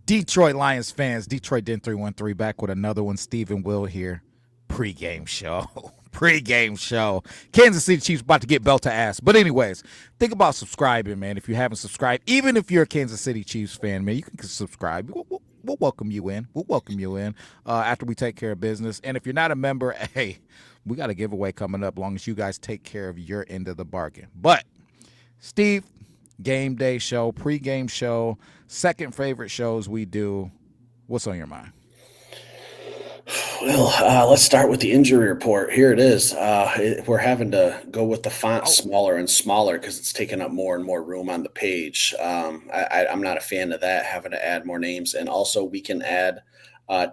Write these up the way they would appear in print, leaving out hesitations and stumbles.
Detroit Lions fans, Detroit Den 313 back with another one. Stephen Will here. Pre-game show. Pre-game show. Kansas City Chiefs about to get belt to ass. But anyways, think about subscribing, man. If you haven't subscribed, even if you're a Kansas City Chiefs fan, man, you can subscribe. We'll welcome you in. We'll welcome you in after we take care of business. And if you're not a member, hey, we got a giveaway coming up as long as you guys take care of your end of the bargain. But Steve, game day show, pre-game show, second favorite shows we do. What's on your mind? Well, let's start with the injury report. Here it is. We're having to go with the font Oh, smaller and smaller because it's taking up more and more room on the page. I'm not a fan of that, having to add more names. And also, we can add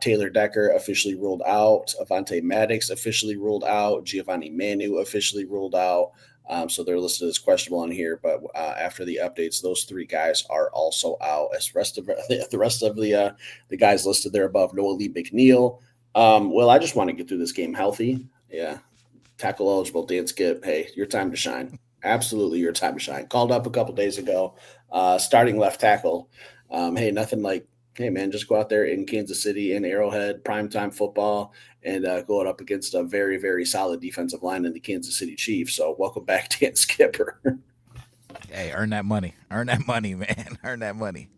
Taylor Decker officially ruled out, Avante Maddox officially ruled out, Giovanni Manu officially ruled out. So they're listed as questionable on here, but after the updates, those three guys are also out. As the rest of the guys listed there above, Noah Lee McNeil. Well, I just want to get through this game healthy. Yeah, tackle eligible, Dan Skip. Hey, your time to shine. Absolutely, your time to shine. Called up a couple days ago, starting left tackle. Hey, nothing like, hey man, just go out there in Kansas City in Arrowhead, primetime football, and go up against a very, very solid defensive line in the Kansas City Chiefs. So welcome back, Dan Skipper. hey, earn that money. Earn that money, man. Earn that money.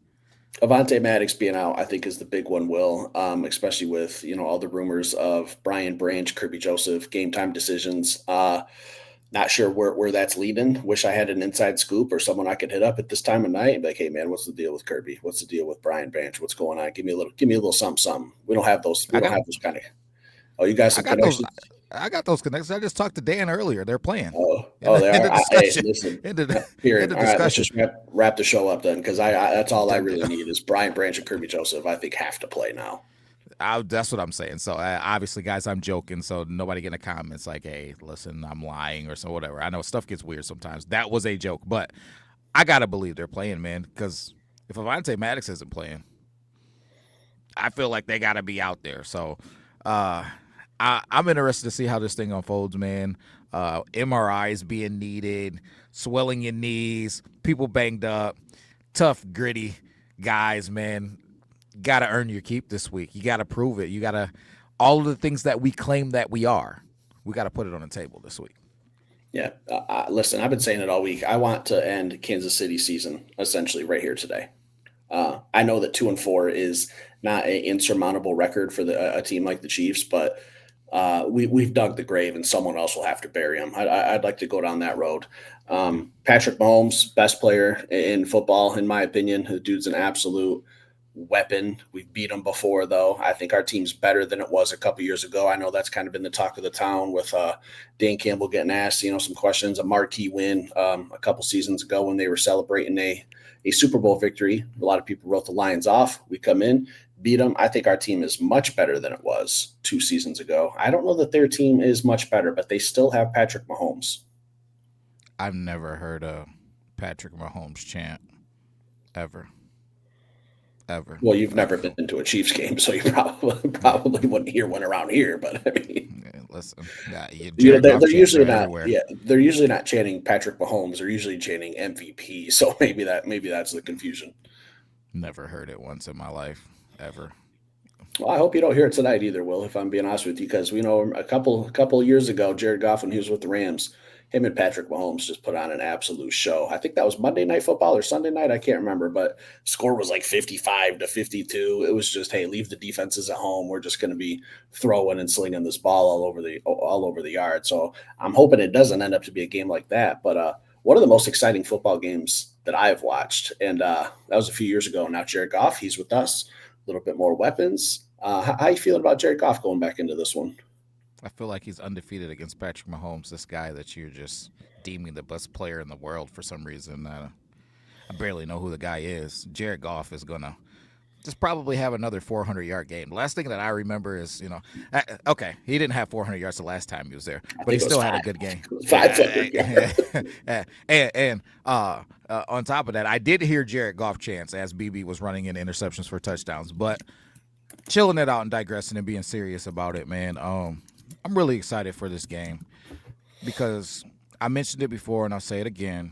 Avante Maddox being out, I think, is the big one. Will, especially with all the rumors of Brian Branch, Kirby Joseph, game time decisions. Not sure where that's leading. Wish I had an inside scoop or someone I could hit up at this time of night and be like, hey man, what's the deal with Kirby? What's the deal with Brian Branch? What's going on? Give me a little something, something. We don't have those. We I don't got have those kind of. Oh, you got I some got those connections? I got those connections. I just talked to Dan earlier. They're playing. Oh, they In are. the Hey, discussion. listen, In the in period. the All right, let's discussion. just wrap the show up then, because I that's all I Done really deal. need is Brian Branch and Kirby Joseph. I think have to play now. That's what I'm saying. So obviously, guys, I'm joking. So nobody get in the comments like, "Hey, listen, I'm lying" or so whatever. I know stuff gets weird sometimes. That was a joke, but I gotta believe they're playing, man. Because if Avante Maddox isn't playing, I feel like they gotta be out there. So uh, I'm interested to see how this thing unfolds, man. MRIs being needed, swelling your knees, people banged up, tough, gritty guys, man. Got to earn your keep this week. You got to prove it. You got to all of the things that we claim that we are. We got to put it on the table this week. Yeah. Listen, I've been saying it all week. I want to end Kansas City season essentially right here today. I know that 2-4 is not an insurmountable record for a team like the Chiefs, but we've dug the grave, and someone else will have to bury him. I'd like to go down that road. Patrick Mahomes, best player in football, in my opinion. The dude's an absolute weapon. We've beat him before, though. I think our team's better than it was a couple years ago. I know that's kind of been the talk of the town with Dan Campbell getting asked, some questions. A marquee win a couple seasons ago when they were celebrating a Super Bowl victory. A lot of people wrote the Lions off. We come in, beat them. I think our team is much better than it was 2 seasons ago. I don't know that their team is much better, but they still have Patrick Mahomes. I've never heard a Patrick Mahomes chant ever, ever. Well, you've Like, never been to a Chiefs game, so you probably wouldn't hear one around here. But I mean, listen, yeah, Jared Goff they're chants usually are not. everywhere. Yeah, they're usually not chanting Patrick Mahomes. They're usually chanting MVP. So maybe that's the confusion. Never heard it once in my life, ever. Well, I hope you don't hear it tonight either, Will. If I'm being honest with you, because we know a couple of years ago, Jared Goff when he was with the Rams, him and Patrick Mahomes just put on an absolute show. I think that was Monday Night Football or Sunday night. I can't remember, but score was like 55-52. It was just, hey, leave the defenses at home. We're just going to be throwing and slinging this ball all over the yard. So I'm hoping it doesn't end up to be a game like that. But one of the most exciting football games that I've watched, and that was a few years ago. Now Jared Goff, he's with us, a little bit more weapons. How you feeling about Jared Goff going back into this one? I feel like he's undefeated against Patrick Mahomes, this guy that you're just deeming the best player in the world for some reason. I barely know who the guy is. Jared Goff is gonna just probably have another 400-yard game. The last thing that I remember is, okay, he didn't have 400 yards the last time he was there, I but he think it was still had a five. good game. It was 500. Yeah. Yeah, and on top of that, I did hear Jared Goff chants as BB was running in interceptions for touchdowns. But chilling it out and digressing and being serious about it, man. I'm really excited for this game because I mentioned it before and I'll say it again.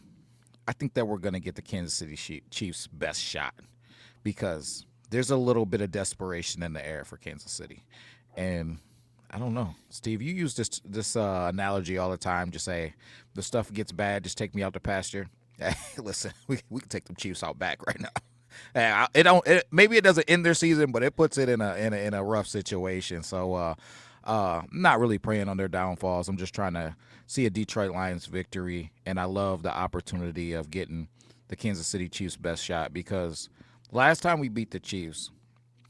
I think that we're going to get the Kansas City Chiefs' best shot because there's a little bit of desperation in the air for Kansas City, and I don't know, Steve. You use this analogy all the time. Just say the stuff gets bad, just take me out to pasture. Hey, listen, we can take the Chiefs out back right now. It don't. Maybe it doesn't end their season, but it puts it in a rough situation. So, I'm not really praying on their downfalls. I'm just trying to see a Detroit Lions victory, and I love the opportunity of getting the Kansas City Chiefs' best shot because last time we beat the Chiefs,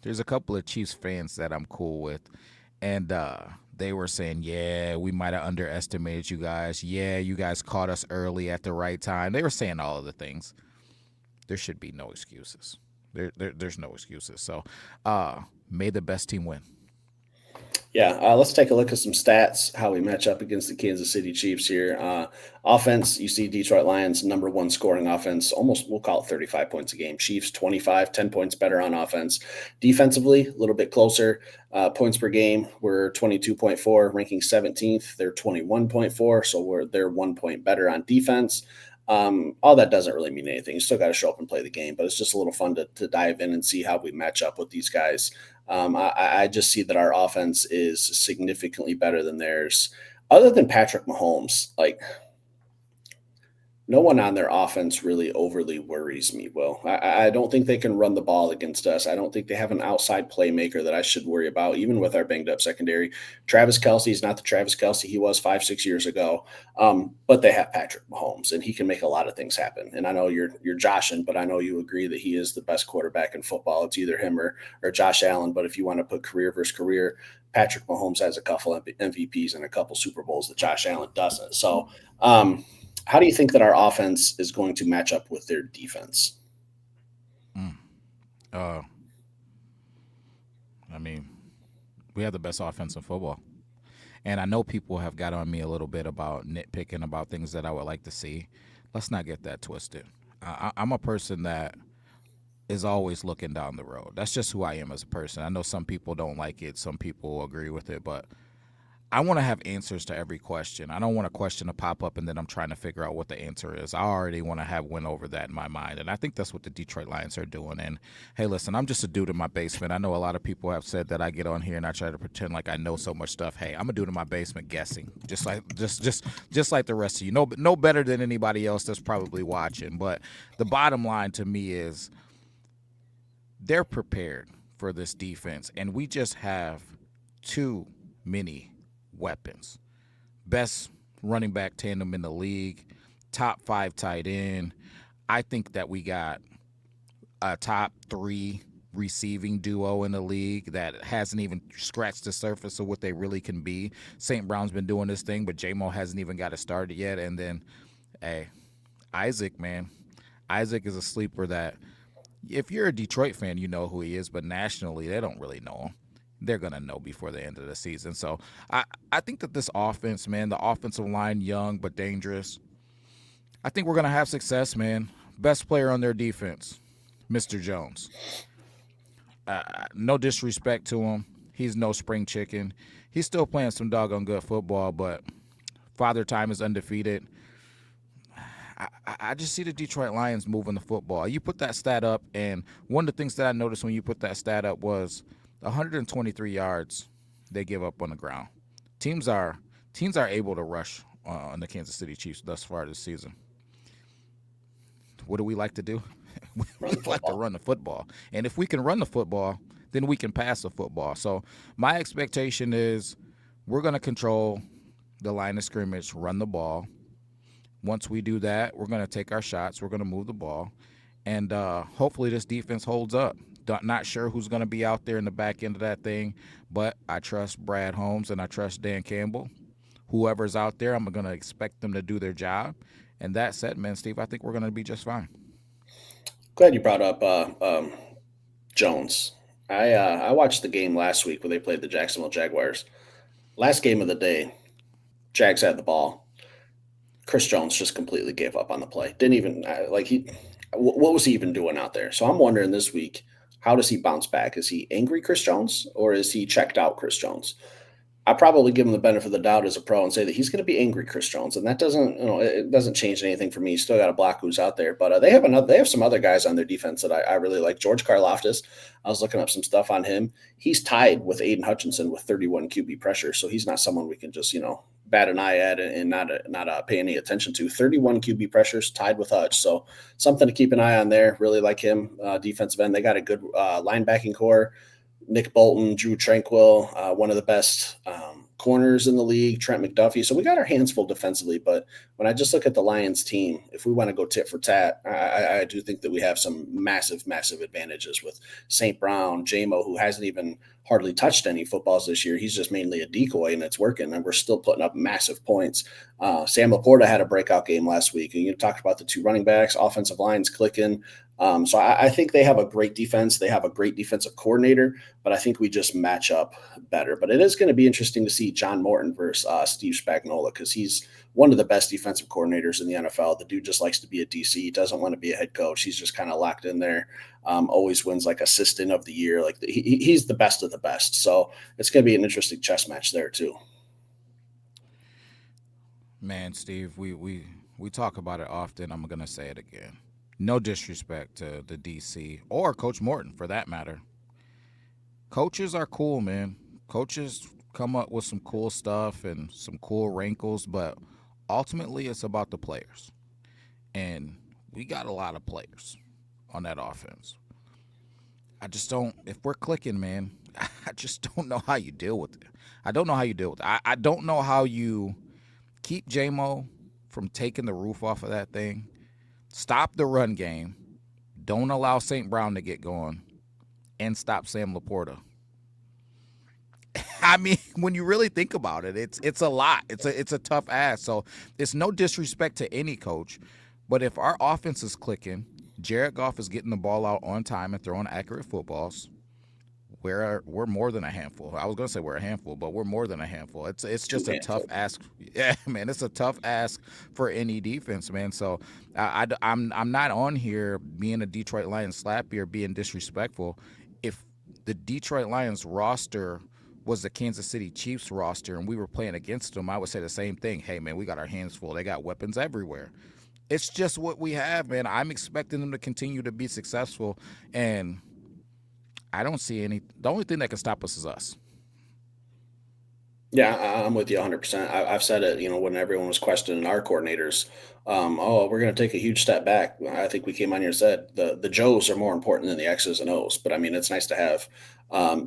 there's a couple of Chiefs fans that I'm cool with, and they were saying, "Yeah, we might have underestimated you guys. Yeah, you guys caught us early at the right time." They were saying all of the things. There should be no excuses. There's no excuses. So, may the best team win. Yeah, let's take a look at some stats, how we match up against the Kansas City Chiefs here. Offense, you see Detroit Lions, number one scoring offense, almost, we'll call it 35 points a game. Chiefs, 25, 10 points better on offense. Defensively, a little bit closer. Points per game, we're 22.4, ranking 17th. They're 21.4, so they're 1 point better on defense. All that doesn't really mean anything. You still got to show up and play the game, but it's just a little fun to dive in and see how we match up with these guys. I just see that our offense is significantly better than theirs. Other than Patrick Mahomes, like no one on their offense really overly worries me, Will. I don't think they can run the ball against us. I don't think they have an outside playmaker that I should worry about, even with our banged up secondary. Travis Kelsey is not the Travis Kelsey he was 5, 6 years ago, but they have Patrick Mahomes, and he can make a lot of things happen. And I know you're joshing, but I know you agree that he is the best quarterback in football. It's either him or Josh Allen. But if you want to put career versus career, Patrick Mahomes has a couple MVPs and a couple Super Bowls that Josh Allen doesn't. So, how do you think that our offense is going to match up with their defense? Mm. Uh, I mean, we have the best offense in football. And I know people have got on me a little bit about nitpicking about things that I would like to see. Let's not get that twisted. I'm a person that is always looking down the road. That's just who I am as a person. I know some people don't like it, some people agree with it, but I want to have answers to every question. I don't want a question to pop up and then I'm trying to figure out what the answer is. I already want to have win over that in my mind. And I think that's what the Detroit Lions are doing. And hey, listen, I'm just a dude in my basement. I know a lot of people have said that I get on here and I try to pretend like I know so much stuff. Hey, I'm a dude in my basement guessing. Just like the rest of you. No better than anybody else that's probably watching. But the bottom line to me is they're prepared for this defense. And we just have too many weapons. Best running back tandem in the league, top five tight end. I think that we got a top three receiving duo in the league that hasn't even scratched the surface of what they really can be. St. Brown's been doing this thing, but J-Mo hasn't even got it started yet. And then, hey, Isaac, man. Isaac is a sleeper that if you're a Detroit fan, you know who he is, but nationally, they don't really know him. They're gonna know before the end of the season. So I think that this offense, man, the offensive line, young but dangerous. I think we're gonna have success, man. Best player on their defense, Mr. Jones. No disrespect to him, he's no spring chicken. He's still playing some doggone good football, but Father Time is undefeated. I just see the Detroit Lions moving the football. You put that stat up, and one of the things that I noticed when you put that stat up was 123 yards they give up on the ground. Teams are teams are able to rush on the Kansas City Chiefs thus far this season. What do we like to do? We Run the like to football. run the football, and if we can run the football, then we can pass the football. So my expectation is we're going to control the line of scrimmage, run the ball. Once we do that, we're going to take our shots. We're going to move the ball, and hopefully this defense holds up. Not sure who's going to be out there in the back end of that thing, but I trust Brad Holmes and I trust Dan Campbell. Whoever's out there, I'm going to expect them to do their job. And that said, man, Steve, I think we're going to be just fine. Glad you brought up Jones. I watched the game last week where they played the Jacksonville Jaguars. Last game of the day, Jags had the ball. Chris Jones just completely gave up on the play. Didn't even like he. What was he even doing out there? So I'm wondering this week, how does he bounce back? Is he angry Chris Jones or is he checked out Chris Jones? I probably give him the benefit of the doubt as a pro and say that he's going to be angry, Chris Jones, and that doesn't, it doesn't change anything for me. You still got to block who's out there, but they have some other guys on their defense that I really like. George Karlaftis, I was looking up some stuff on him. He's tied with Aiden Hutchinson with 31 QB pressure, so he's not someone we can just bat an eye at and not pay any attention to. 31 QB pressures tied with Hutch, so something to keep an eye on there. Really like him, defensive end. They got a good linebacking core. Nick Bolton, Drew Tranquil, one of the best corners in the league, Trent McDuffie. So we got our hands full defensively. But when I just look at the Lions team, if we want to go tit for tat, I do think that we have some massive, massive advantages with St. Brown, JMO, who hasn't even hardly touched any footballs this year. He's just mainly a decoy, and it's working. And we're still putting up massive points. Sam Laporta had a breakout game last week. And you talked about the two running backs, offensive lines clicking. So I think they have a great defense. They have a great defensive coordinator, but I think we just match up better. But it is going to be interesting to see John Morton versus Steve Spagnuolo because he's one of the best defensive coordinators in the NFL. The dude just likes to be a DC. He doesn't want to be a head coach. He's just kind of locked in there. Always wins like assistant of the year. Like he's the best of the best. So it's going to be an interesting chess match there too. Man, Steve, we talk about it often. I'm gonna say it again. No disrespect to the DC or Coach Morton for that matter. Coaches are cool, man. Coaches come up with some cool stuff and some cool wrinkles, but ultimately it's about the players. And we got a lot of players on that offense. I just don't, if we're clicking, man, I just don't know how you deal with it. I don't know how you deal with it. I don't know how you keep JMO from taking the roof off of that thing, stop the run game, don't allow St. Brown to get going, and stop Sam Laporta. I mean, when you really think about it, it's a lot. It's a tough ask. So it's no disrespect to any coach, but if our offense is clicking, Jared Goff is getting the ball out on time and throwing accurate footballs. We're more than a handful. I was gonna say we're a handful, but we're more than a handful. It's Two just a tough handful. ask. Yeah, man, it's a tough ask for any defense, man. So I'm not on here being a Detroit Lions slappy or being disrespectful. If the Detroit Lions roster was the Kansas City Chiefs roster and we were playing against them, I would say the same thing. Hey, man, we got our hands full. They got weapons everywhere. It's just what we have, man. I'm expecting them to continue to be successful, and I don't see any. The only thing that can stop us is us. Yeah, I'm with you 100%. I've said it, when everyone was questioning our coordinators, oh, we're going to take a huge step back. I think we came on here and said the Joes are more important than the X's and O's. But I mean, it's nice to have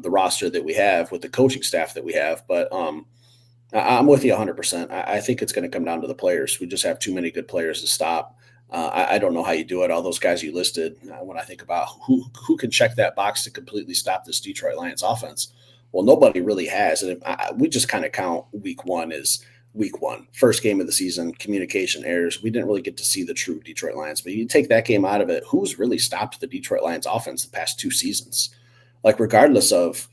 the roster that we have with the coaching staff that we have. But I'm with you 100%. I think it's going to come down to the players. We just have too many good players to stop. I don't know how you do it. All those guys you listed, when I think about who can check that box to completely stop this Detroit Lions offense, well, nobody really has. And we just kind of count week one as week one, first game of the season, communication errors. We didn't really get to see the true Detroit Lions. But you take that game out of it, who's really stopped the Detroit Lions offense the past two seasons? Like, regardless of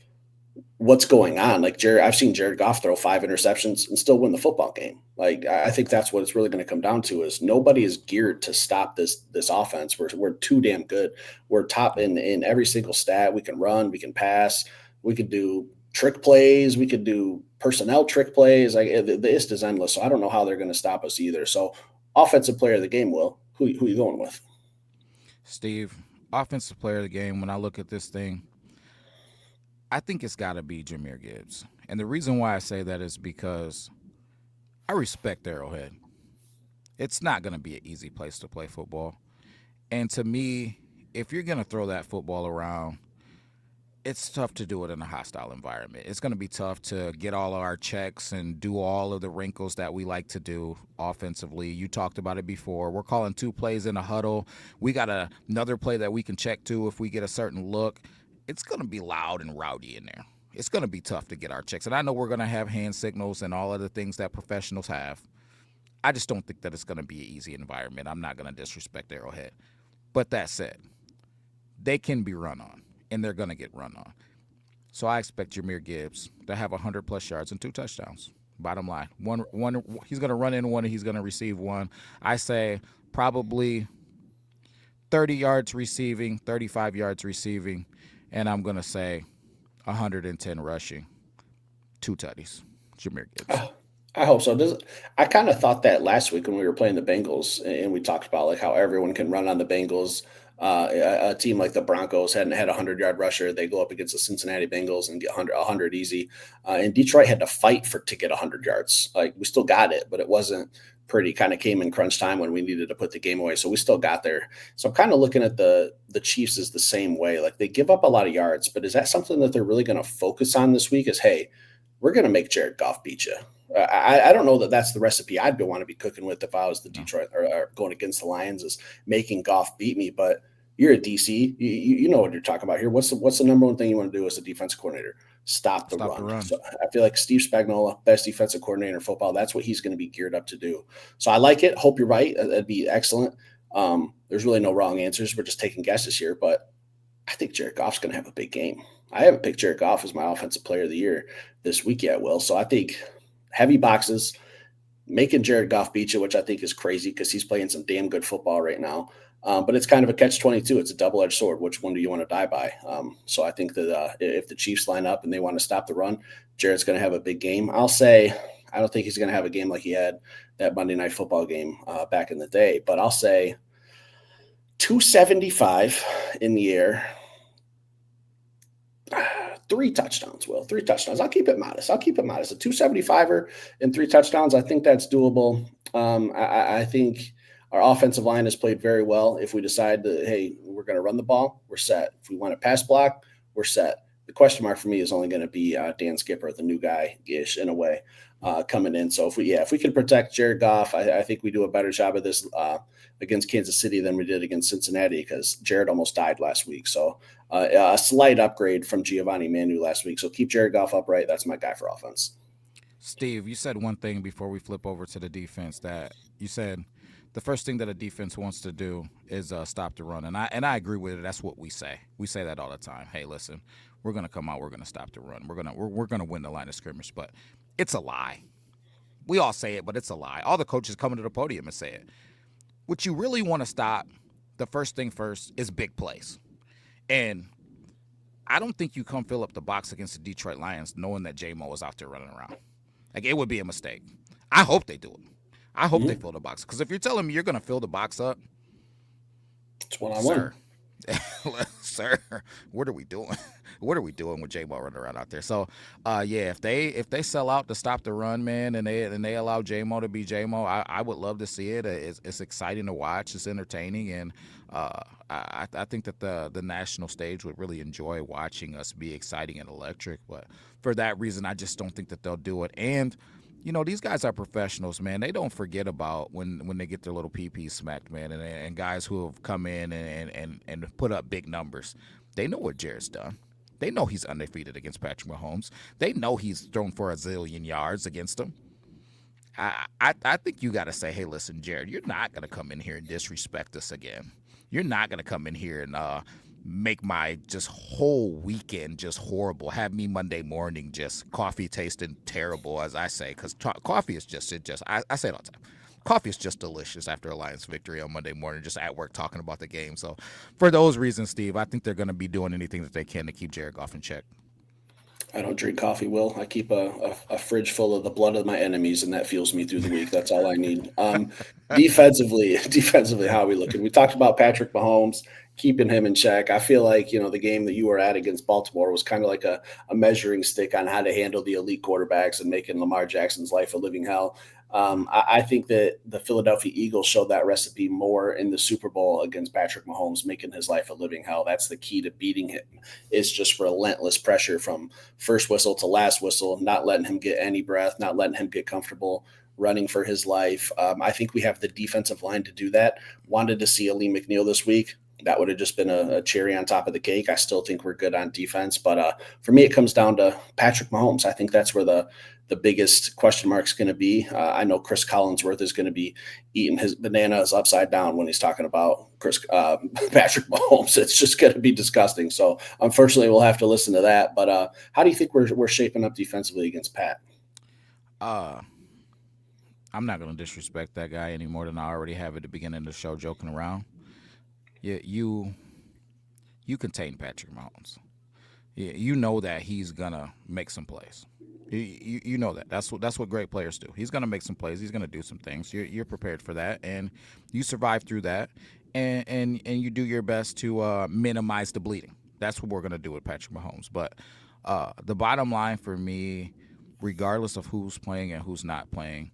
what's going on. Like I've seen Jared Goff throw 5 interceptions and still win the football game. Like I think that's what it's really going to come down to is nobody is geared to stop this offense. We're too damn good. We're top in every single stat. We can run, we can pass, we could do trick plays, we could do personnel trick plays. Like the list is endless. So I don't know how they're going to stop us either. So offensive player of the game, Will, who you going with? Steve, offensive player of the game. When I look at this thing, I think it's got to be Jameer Gibbs. And the reason why I say that is because I respect Arrowhead. It's not going to be an easy place to play football. And to me, if you're going to throw that football around, it's tough to do it in a hostile environment. It's going to be tough to get all of our checks and do all of the wrinkles that we like to do offensively. You talked about it before. We're calling 2 plays in a huddle. We got another play that we can check to if we get a certain look. It's going to be loud and rowdy in there. It's going to be tough to get our checks. And I know we're going to have hand signals and all of the things that professionals have. I just don't think that it's going to be an easy environment. I'm not going to disrespect Arrowhead. But that said, they can be run on, and they're going to get run on. So I expect Jameer Gibbs to have 100 plus yards and 2 touchdowns. Bottom line, one, he's going to run in one, and he's going to receive one. I say probably 30 yards receiving, 35 yards receiving, and I'm going to say 110 rushing, 2 tutties. Jameer Gibbs. Uh, I hope so. Does I kind of thought that last week when we were playing the Bengals, and we talked about like how everyone can run on the Bengals. A team like the Broncos hadn't had a 100-yard rusher. They go up against the Cincinnati Bengals and get 100 easy. And Detroit had to fight to get 100 yards. Like we still got it, but it wasn't pretty. Kind of came in crunch time when we needed to put the game away. So we still got there. So I'm kind of looking at the Chiefs as the same way. Like they give up a lot of yards, but is that something that they're really going to focus on this week? Is hey, we're going to make Jared Goff beat you. I don't know that that's the recipe I'd want to be cooking with if I was the No, Detroit or going against the Lions is making Goff beat me. But you're a DC, you know what you're talking about here. What's the number one thing you want to do as a defensive coordinator? Stop the stop the run. run. So I feel like Steve Spagnuolo, best defensive coordinator in football, that's what he's going to be geared up to do. So I like it. Hope you're right. That'd be excellent. There's really no wrong answers. We're just taking guesses here, but I think Jared Goff's going to have a big game. I haven't picked Jared Goff as my offensive player of the year this week yet, Will. So I think heavy boxes, making Jared Goff beat you, which I think is crazy because he's playing some damn good football right now. But it's kind of a catch-22. It's a double-edged sword. Which one do you want to die by? So I think that if the Chiefs line up and they want to stop the run, Jared's going to have a big game. I'll say I don't think he's going to have a game like he had that Monday Night Football game back in the day, but I'll say 275 in the air, three touchdowns, Will. Three touchdowns. I'll keep it modest. A 275er and three touchdowns. I think that's doable. I think our offensive line has played very well. If we decide that, hey, we're going to run the ball, we're set. If we want to pass block, we're set. The question mark for me is only going to be Dan Skipper, the new guy ish in a way, coming in. So if we can protect Jared Goff, I think we do a better job of this against Kansas City than we did against Cincinnati because Jared almost died last week. So a slight upgrade from Giovanni Manu last week. So keep Jared Goff upright. That's my guy for offense. Steve, you said one thing before we flip over to the defense that you said the first thing that a defense wants to do is stop the run, and I agree with it. That's what we say. We say that all the time. Hey, listen, we're gonna come out. We're gonna stop the run. We're gonna win the line of scrimmage, but it's a lie. We all say it, but it's a lie. All the coaches coming to the podium and say it. What you really want to stop, the first thing first, is big plays. And I don't think you come fill up the box against the Detroit Lions knowing that J-Mo is out there running around. Like, it would be a mistake. I hope they do it. I hope they Mm-hmm. fill the box. Because if you're telling me you're going to fill the box up, It's one on one. sir, sir, what are we doing? What are we doing with J-Mo running around out there? So, yeah, if they sell out to stop the run, man, and they allow J-Mo to be J-Mo, I would love to see it. It's exciting to watch. It's entertaining, and I think that the national stage would really enjoy watching us be exciting and electric. But for that reason, I just don't think that they'll do it. And these guys are professionals, man. They don't forget about when they get their little PP smacked, man. And guys who have come in and put up big numbers, they know what Jared's done. They know he's undefeated against Patrick Mahomes. They know he's thrown for a zillion yards against them. I think you got to say, hey, listen, Jared, you're not going to come in here and disrespect us again. You're not going to come in here and make my just whole weekend just horrible. Have me Monday morning just coffee tasting terrible, as I say, because coffee is I say it all the time. Coffee is just delicious after a Lions victory on Monday morning, just at work talking about the game. So, for those reasons, Steve, I think they're going to be doing anything that they can to keep Jared Goff in check. I don't drink coffee, Will. I keep a fridge full of the blood of my enemies, and that fuels me through the week. That's all I need. Defensively, how are we looking? We talked about Patrick Mahomes, keeping him in check. I feel like, the game that you were at against Baltimore was kind of like a measuring stick on how to handle the elite quarterbacks and making Lamar Jackson's life a living hell. I think that the Philadelphia Eagles showed that recipe more in the Super Bowl against Patrick Mahomes, making his life a living hell. That's the key to beating him is just relentless pressure from first whistle to last whistle, not letting him get any breath, not letting him get comfortable, running for his life. I think we have the defensive line to do that. Wanted to see Ali McNeil this week. That would have just been a cherry on top of the cake. I still think we're good on defense, but for me, it comes down to Patrick Mahomes. I think that's where the biggest question mark is going to be. I know Chris Collinsworth is going to be eating his bananas upside down when he's talking about Patrick Mahomes. It's just going to be disgusting. So unfortunately, we'll have to listen to that. But how do you think we're shaping up defensively against Pat? Uh, I'm not going to disrespect that guy any more than I already have at the beginning of the show, joking around. You contain Patrick Mahomes. You know that he's gonna make some plays. You know that. That's what great players do. He's gonna make some plays. He's gonna do some things. You're prepared for that, and you survive through that, and you do your best to minimize the bleeding. That's what we're gonna do with Patrick Mahomes. But the bottom line for me, regardless of who's playing and who's not playing,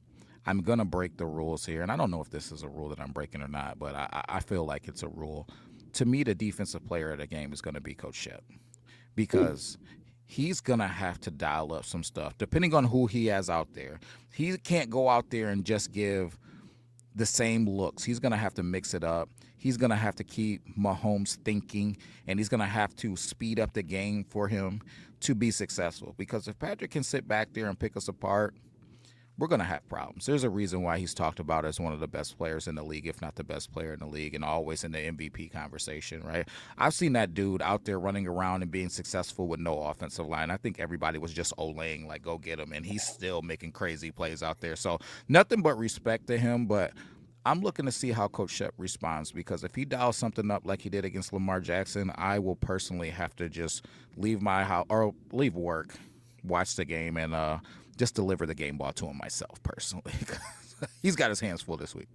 I'm gonna break the rules here, and I don't know if this is a rule that I'm breaking or not, but I feel like it's a rule. To me, the defensive player of the game is going to be Coach Shep Hmm. because he's going to have to dial up some stuff depending on who he has out there. He can't go out there and just give the same looks. He's going to have to mix it up. He's going to have to keep Mahomes thinking, and he's going to have to speed up the game for him to be successful. Because if Patrick can sit back there and pick us apart, we're going to have problems. There's a reason why he's talked about as one of the best players in the league, if not the best player in the league, and always in the MVP conversation, right? I've seen that dude out there running around and being successful with no offensive line. I think everybody was just olaying, like, go get him, and he's still making crazy plays out there. So nothing but respect to him, but I'm looking to see how Coach Shep responds because if he dials something up like he did against Lamar Jackson, I will personally have to just leave my house or leave work, watch the game, and just deliver the game ball to him myself personally. He's got his hands full this week.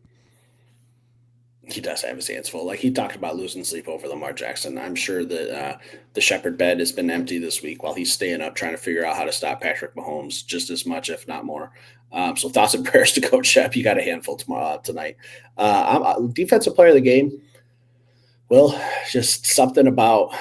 He does have his hands full. Like he talked about losing sleep over Lamar Jackson. I'm sure that the Shepherd bed has been empty this week while he's staying up trying to figure out how to stop Patrick Mahomes just as much, if not more. So thoughts and prayers to Coach Shep. You got a handful tomorrow tonight. Defensive player of the game. Well, just something about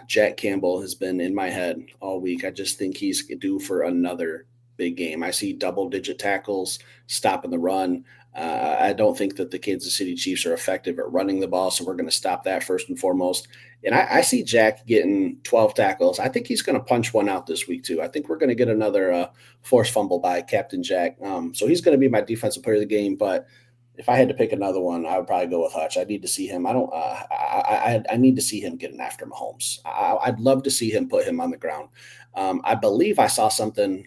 Jack Campbell has been in my head all week. I just think he's due for another big game. I see double digit tackles, stopping the run. I don't think that the Kansas City Chiefs are effective at running the ball, so we're going to stop that first and foremost. And I see Jack getting 12 tackles. I think he's going to punch one out this week, too. I think we're going to get another forced fumble by Captain Jack. So he's going to be my defensive player of the game, but if I had to pick another one, I would probably go with Hutch. I need to see him. I don't. I need to see him getting after Mahomes. I'd love to see him put him on the ground. I believe I saw something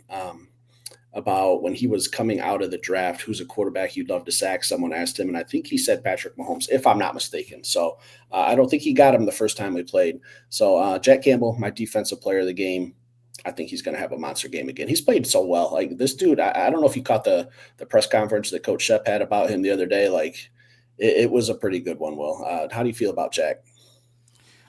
about when he was coming out of the draft. Who's a quarterback you'd love to sack? Someone asked him, and I think he said Patrick Mahomes, if I'm not mistaken. So I don't think he got him the first time we played. So Jack Campbell, my defensive player of the game. I think he's going to have a monster game again. He's played so well. Like this dude, I don't know if you caught the press conference that Coach Shep had about him the other day. Like it was a pretty good one. Will, how do you feel about Jack?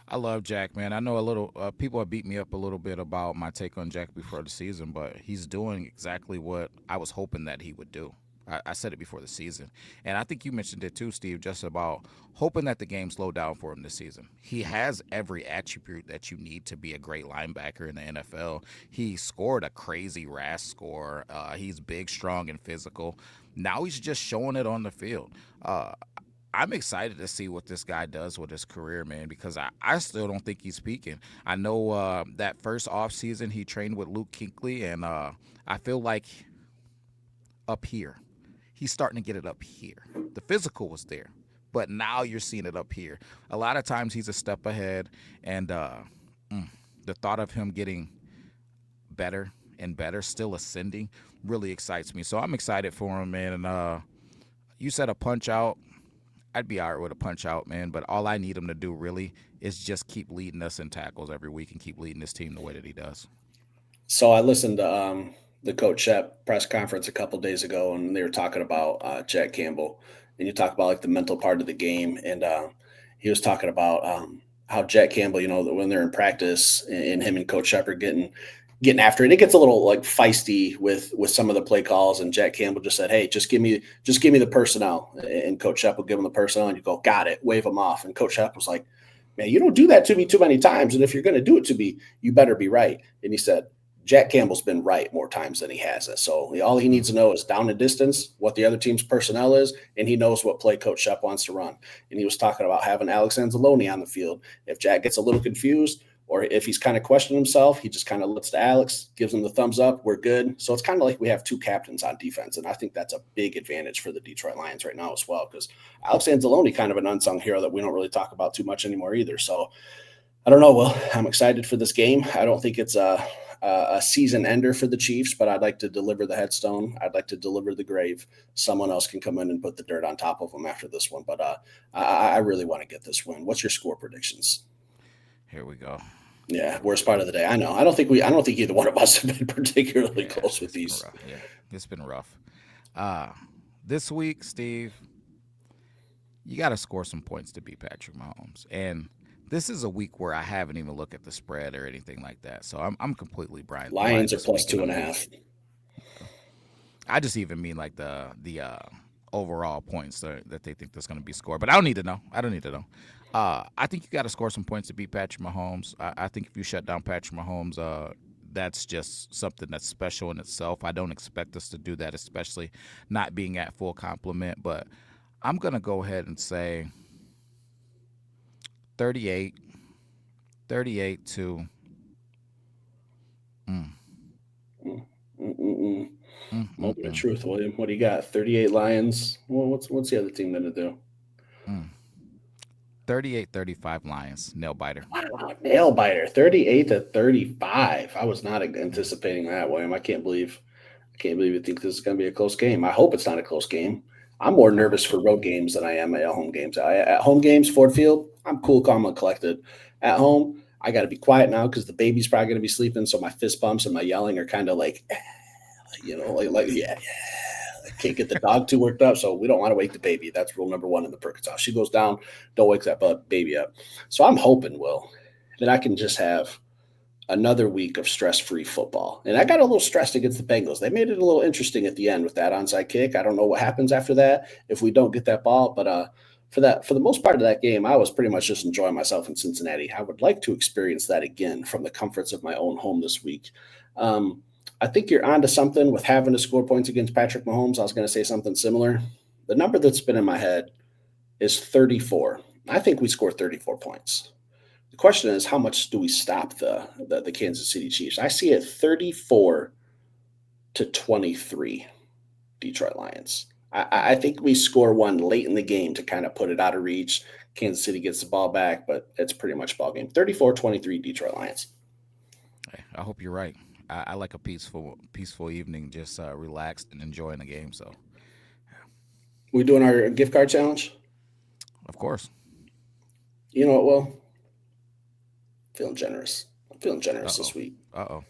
I love Jack, man. I know a little people have beat me up a little bit about my take on Jack before the season, but he's doing exactly what I was hoping that he would do. I said it before the season, and I think you mentioned it too, Steve, just about hoping that the game slowed down for him this season. He has every attribute that you need to be a great linebacker in the NFL. He scored a crazy RAS score. He's big, strong, and physical. Now he's just showing it on the field. I'm excited to see what this guy does with his career, man, because I still don't think he's peaking. I know that first offseason he trained with Luke Kuechly, and I feel like up here, he's starting to get it up here. The physical was there, but now you're seeing it up here. A lot of times he's a step ahead, and mm, the thought of him getting better and better, still ascending, really excites me. So I'm excited for him, man. And you said a punch out. I'd be all right with a punch out, man. But all I need him to do really is just keep leading us in tackles every week and keep leading this team the way that he does. So I listened to the Coach Shep press conference a couple days ago, and they were talking about Jack Campbell, and you talk about like the mental part of the game, and he was talking about how Jack Campbell, when they're in practice, and him and Coach Shep are getting after it. It gets a little like feisty with some of the play calls, and Jack Campbell just said, "Hey, just give me the personnel," and Coach Shep will give him the personnel, and you go, "Got it," wave them off, and Coach Shep was like, "Man, you don't do that to me too many times, and if you're going to do it to me, you better be right." And he said, Jack Campbell's been right more times than he hasn't. So all he needs to know is down and distance, what the other team's personnel is, and he knows what play Coach Shep wants to run. And he was talking about having Alex Anzalone on the field. If Jack gets a little confused or if he's kind of questioning himself, he just kind of looks to Alex, gives him the thumbs up, we're good. So it's kind of like we have two captains on defense. And I think that's a big advantage for the Detroit Lions right now as well, because Alex Anzalone kind of an unsung hero that we don't really talk about too much anymore either. So I don't know. Well, I'm excited for this game. I don't think it's a season ender for the Chiefs, but I'd like to deliver the headstone. I'd like to deliver the grave. Someone else can come in and put the dirt on top of them after this one. But I really want to get this win. What's your score predictions? Here we go. Yeah, worst part of the day. I know. I don't think either one of us have been particularly Yeah, close with it's been these. rough. Yeah, it's been rough. Uh, this week, Steve, you got to score some points to beat Patrick Mahomes. And this is a week where I haven't even looked at the spread or anything like that. So I'm completely blind Lions are this plus week, and two I'm and a gonna. half. I just even mean like the overall points that they think that's going to be scored. But I don't need to know. I don't need to know. I think you got to score some points to beat Patrick Mahomes. I think if you shut down Patrick Mahomes, that's just something that's special in itself. I don't expect us to do that, especially not being at full complement. But I'm gonna go ahead and say 38, 38 to. Mm, Mm, mm, mm, mm. mm, mm, Moment of mm, truth, William. What do you got? 38 Lions. Well, what's the other team gonna do? mm. 38-35 Lions, nail biter. Wow, nail biter. 38 to 35. I was not Yeah. anticipating that, William. I can't believe you think this is gonna be a close game. I hope it's not a close game. I'm more I hope nervous for so. road games than I am at home games. At home games, Ford Field, I'm cool, calm, and collected. At home, I got to be quiet now because the baby's probably going to be sleeping. So my fist bumps and my yelling are kind of like, yeah, I can't get the dog too worked up, so we don't want to wake the baby. That's rule number one in the Perkins house. She goes down, don't wake that baby up. So I'm hoping, Will, that I can just have another week of stress-free football. And I got a little stressed against the Bengals. They made it a little interesting at the end with that onside kick. I don't know what happens after that if we don't get that ball, but for the most part of that game, I was pretty much just enjoying myself in Cincinnati. I would like to experience that again from the comforts of my own home this week. Um, I think you're onto something with having to score points against Patrick Mahomes. I was going to say something similar. The number that's been in my head is 34. I think we score 34 points. The question is, how much do we stop the Kansas City Chiefs? I see it 34 to 23, Detroit Lions. I think we score one late in the game to kind of put it out of reach. Kansas City gets the ball back, but it's pretty much ball game. 34-23, Detroit Lions. Hey, I hope you're right. I like a peaceful evening, just relaxed and enjoying the game. So, We doing our gift card challenge? of course. You know what, Will? Feeling generous. I'm feeling Uh generous oh. this week. Uh oh.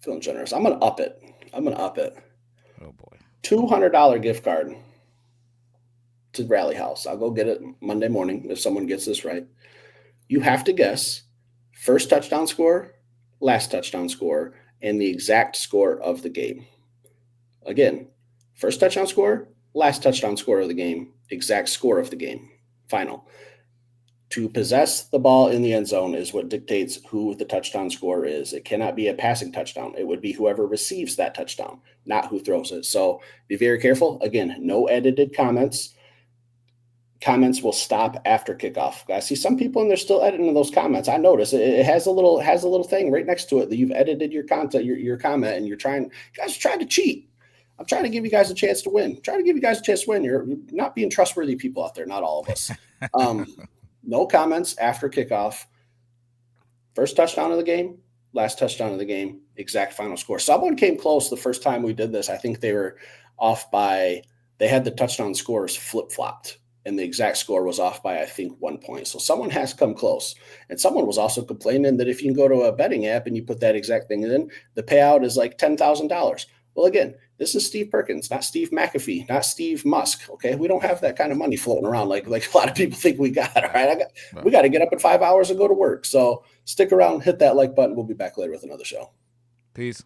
Feeling generous. I'm gonna up it. I'm gonna up it. Oh boy. $200 gift card to Rally House. I'll go get it Monday morning if someone gets this right. You have to guess first touchdown score, last touchdown score, and the exact score of the game. Again, first touchdown score, last touchdown score of the game, exact score of the game. Final. To possess the ball in the end zone is what dictates who the touchdown score is. It cannot be a passing touchdown. It would be whoever receives that touchdown, not who throws it. So be very careful. Again, no edited comments. Comments will stop after kickoff. I see some people and they're still editing those comments. I notice it has a little thing right next to it that you've edited your content, your comment, and you guys are trying to cheat. I'm trying to give you guys a chance to win. I'm trying to give you guys a chance to win. You're not being trustworthy people out there, not all of us. Um, no comments after kickoff. First touchdown of the game, last touchdown of the game, exact final score. Someone came close the first time we did this. I think they were off by, they had the touchdown scores flip flopped, and the exact score was off by, I think, 1 point. So someone has come close. And someone was also complaining that if you can go to a betting app and you put that exact thing in, the payout is like $10,000. Well, again, this is Steve Perkins, not Steve McAfee, not Steve Musk. Okay, we don't have that kind of money floating around like a lot of people think we got. All right, we Right. got to get up in 5 hours and go to work. So stick around, hit that like button. We'll be back later with another show. Peace.